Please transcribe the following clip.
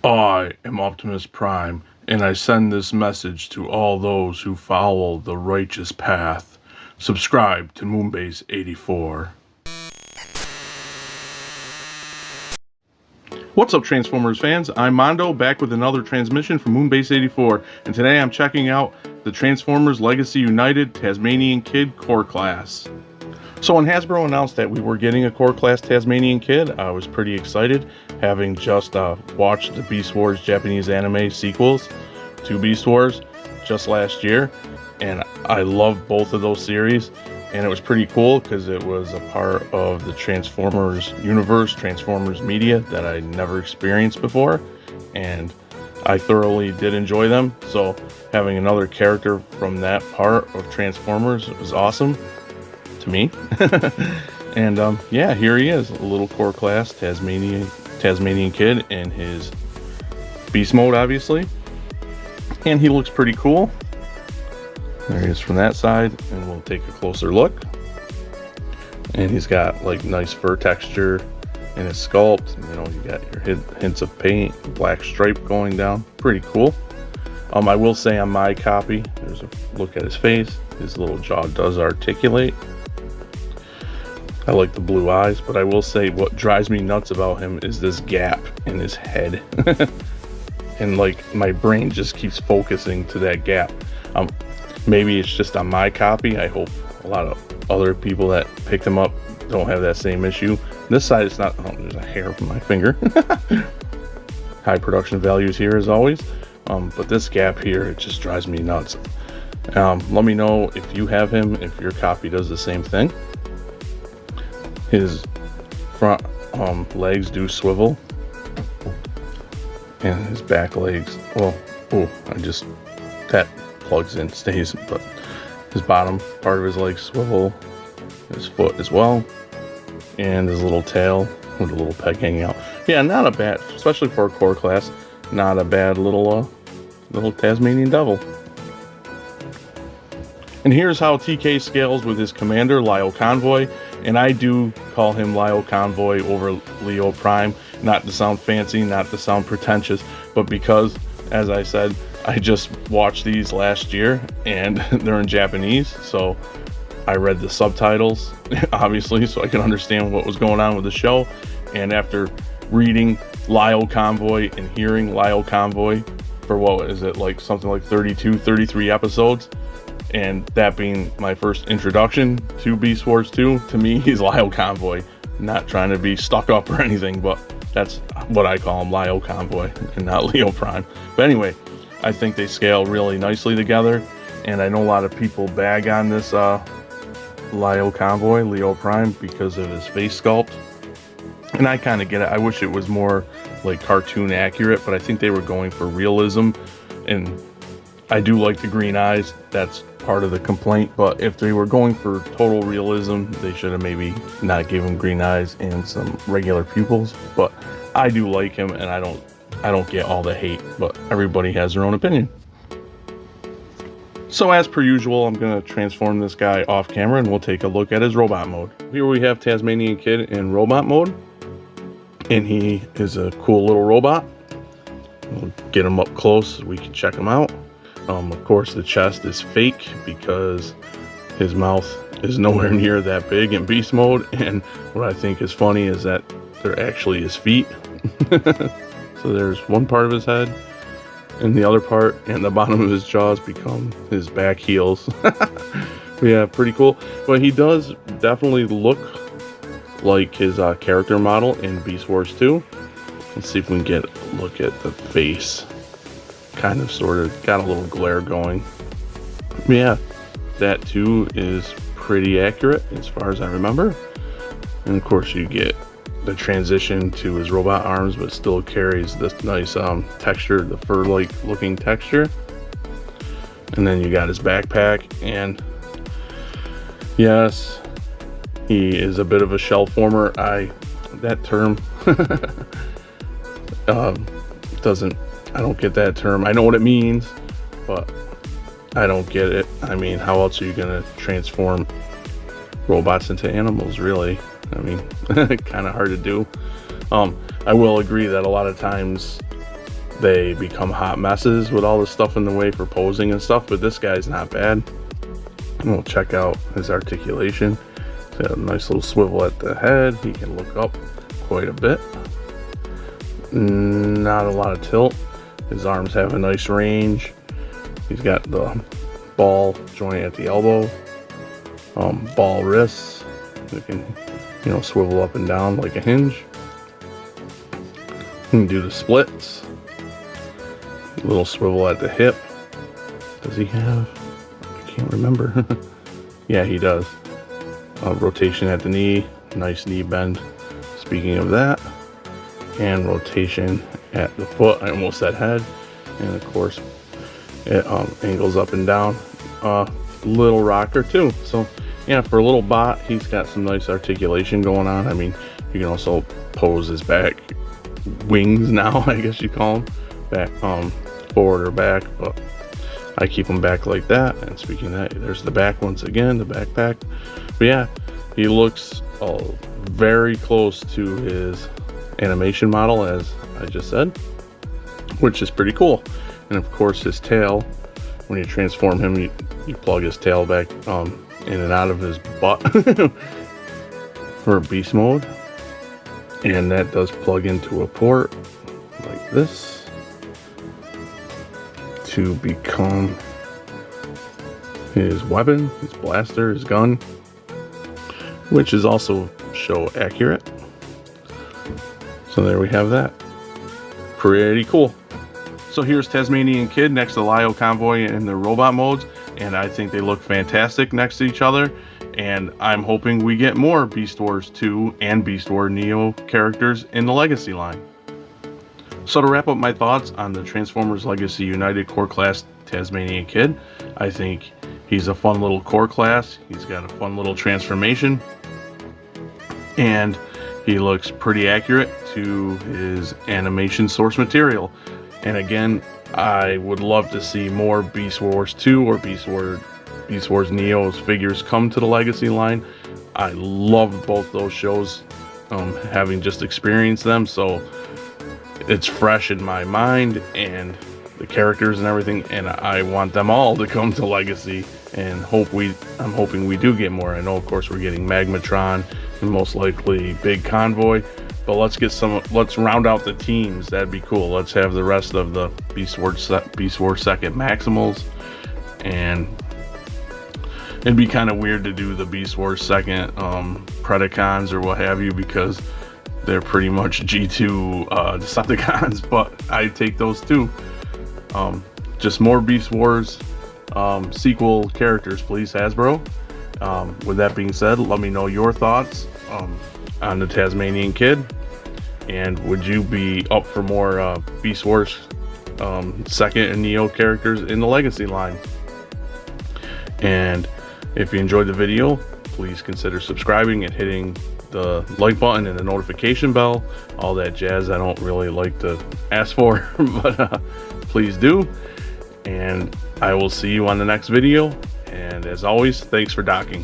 I am Optimus Prime, and I send this message to all those who follow the righteous path. Subscribe to Moonbase 84. What's up, Transformers fans? I'm Mondo, back with another transmission from Moonbase 84, and today I'm checking out the Transformers Legacy United Tasmanian Kid Core Class. So when Hasbro announced that we were getting a Core Class Tasmanian Kid, I was pretty excited, having just watched the Beast Wars Japanese anime sequels to Beast Wars just last year, and I love both of those series, and it was pretty cool because it was a part of the Transformers universe, Transformers media that I never experienced before, and I thoroughly did enjoy them. So having another character from that part of Transformers was awesome to me. And yeah, here he is, a little Core Class Tasmanian Kid in his beast mode, obviously, and he looks pretty cool. There he is from that side, and we'll take a closer look. And he's got like nice fur texture in his sculpt. You know, you got your hints of paint, black stripe going down, pretty cool. I will say on my copy, there's a look at his face. His little jaw does articulate. I like the blue eyes, but I will say what drives me nuts about him is this gap in his head. And like my brain just keeps focusing to that gap. Maybe it's just on my copy. I hope a lot of other people that picked him up don't have that same issue. This side is not, oh, there's a hair from my finger. High production values here as always. But this gap here, it just drives me nuts. Let me know if you have him, if your copy does the same thing. His front legs do swivel, and his back legs, well, oh, that plugs in, stays, but his bottom part of his legs swivel, his foot as well, and his little tail with a little peg hanging out. Yeah, not a bad, especially for a Core Class, not a bad little Tasmanian devil. And here's how TK scales with his commander, Lio Convoy. And I do call him Lio Convoy over Lio Prime, not to sound fancy, not to sound pretentious, but because, as I said, I just watched these last year and they're in Japanese, so I read the subtitles, obviously, so I could understand what was going on with the show. And after reading Lio Convoy and hearing Lio Convoy for what is it, like something like 32, 33 episodes, and that being my first introduction to Beast Wars 2, to me, he's Lio Convoy. Not trying to be stuck up or anything, but that's what I call him, Lio Convoy, and not Lio Prime. But anyway, I think they scale really nicely together, and I know a lot of people bag on this Lio Convoy, Lio Prime, because of his face sculpt. And I kind of get it. I wish it was more like cartoon accurate, but I think they were going for realism, and I do like the green eyes. That's part of the complaint, but if they were going for total realism, they should have maybe not gave him green eyes and some regular pupils. But I do like him, and I don't get all the hate, but everybody has their own opinion. So as per usual, I'm going to transform this guy off camera, and we'll take a look at his robot mode. Here we have Tasmanian Kid in robot mode, and he is a cool little robot. We'll get him up close so we can check him out. Of course, the chest is fake because his mouth is nowhere near that big in beast mode, and what I think is funny is that they're actually his feet. So there's one part of his head, and the other part and the bottom of his jaws become his back heels. Yeah, pretty cool. But he does definitely look like his character model in Beast Wars 2. Let's see if we can get a look at the face. Kind of sort of got a little glare going. Yeah, that too is pretty accurate as far as I remember. And of course you get the transition to his robot arms, but still carries this nice texture, the fur-like looking texture. And then you got his backpack, and yes, he is a bit of a shell former. That term I don't get that term. I know what it means, but I don't get it. I mean, how else are you gonna transform robots into animals, really? I mean, kind of hard to do. I will agree that a lot of times they become hot messes with all the stuff in the way for posing and stuff, but this guy's not bad. And we'll check out his articulation. He's got a nice little swivel at the head. He can look up quite a bit. Not a lot of tilt. His arms have a nice range. He's got the ball joint at the elbow. Ball wrists. He can, swivel up and down like a hinge. He can do the splits. Little swivel at the hip. Does he have? I can't remember. Yeah, he does. Rotation at the knee. Nice knee bend. Speaking of that. And rotation at the foot. I almost said head. And of course, it angles up and down. Little rocker too. So yeah, for a little bot, he's got some nice articulation going on. I mean, you can also pose his back wings now, I guess you call them. Back, forward or back, but I keep them back like that. And speaking of that, there's the back once again, the backpack. But yeah, he looks very close to his animation model, as I just said, which is pretty cool. And of course, his tail, when you transform him, you plug his tail back in and out of his butt for beast mode, and that does plug into a port like this to become his weapon, his blaster, his gun, which is also show accurate. So there we have that. Pretty cool. So here's Tasmanian Kid next to Lio Convoy in the robot modes, and I think they look fantastic next to each other, and I'm hoping we get more Beast Wars 2 and Beast Wars Neo characters in the Legacy line. So to wrap up my thoughts on the Transformers Legacy United Core Class Tasmanian Kid, I think he's a fun little core class. He's got a fun little transformation, and he looks pretty accurate to his animation source material. And again, I would love to see more Beast Wars 2 or Beast Wars Neo's figures come to the Legacy line. I love both those shows, having just experienced them, so it's fresh in my mind, and the characters and everything, and I want them all to come to Legacy, and I'm hoping we do get more. I know, of course, we're getting Magmatron and most likely Big Convoy, but let's round out the teams. That'd be cool. Let's have the rest of the Beast Wars Second Maximals, and it'd be kind of weird to do the Beast Wars Second Predacons or what have you, because they're pretty much G2 Decepticons, but I take those too. Just more Beast Wars sequel characters, please, Hasbro. With that being said, let me know your thoughts on the Tasmanian Kid, and would you be up for more Beast Wars Second and Neo characters in the Legacy line? And if you enjoyed the video, please consider subscribing and hitting the like button and the notification bell, all that jazz I don't really like to ask for, but please do. And I will see you on the next video, and as always, thanks for docking.